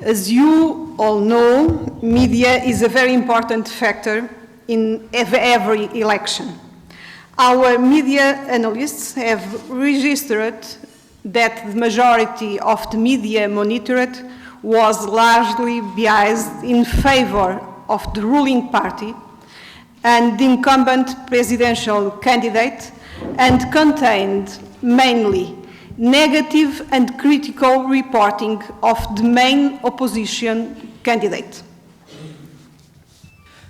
As you all know, media is a very important factor in every election. Our media analysts have registered that the majority of the media monitored was largely biased in favor of the ruling party and the incumbent presidential candidate, and contained mainly negative and critical reporting of the main opposition candidate.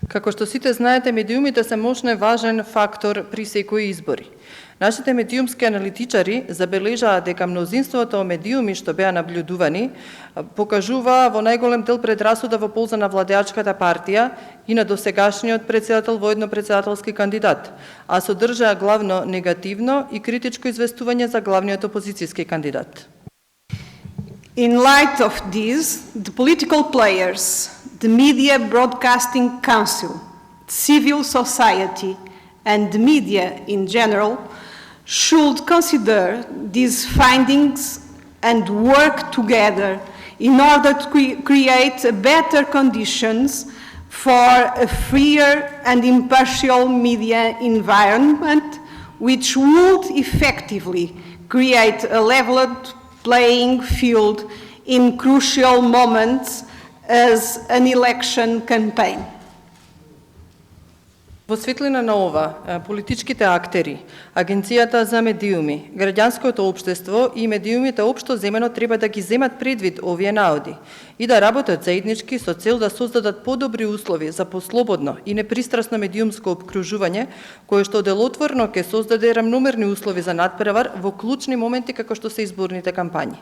Како што сите знаете, медиумите се мощен важен фактор при секои избори. Нашите медиумски аналитичари забележаа дека мнозинството медиуми што беа наблюдувани покажуваа во најголем дел предрасуда во полза на владеачката партија и на досегашниот председател во еднопредседателски кандидат, а содржаа главно негативно и критичко известување за главниот опозицијски кандидат. In light of this, the political players, the Media Broadcasting Council, civil society, and the media in general should consider these findings and work together in order to create better conditions for a freer and impartial media environment which would effectively create a leveled playing field in crucial moments as an election campaign. Во светлина на ова, политичките актери, Агенцијата за медиуми, граѓанското општество и медиумите општо земено треба да ги земат предвид овие наоди и да работат заеднички со цел да создадат подобри услови за послободно и непристрасно медиумско опкружување, кое што делотворно ќе создаде рамномерни услови за надпревар во клучни моменти како што се изборните кампањи.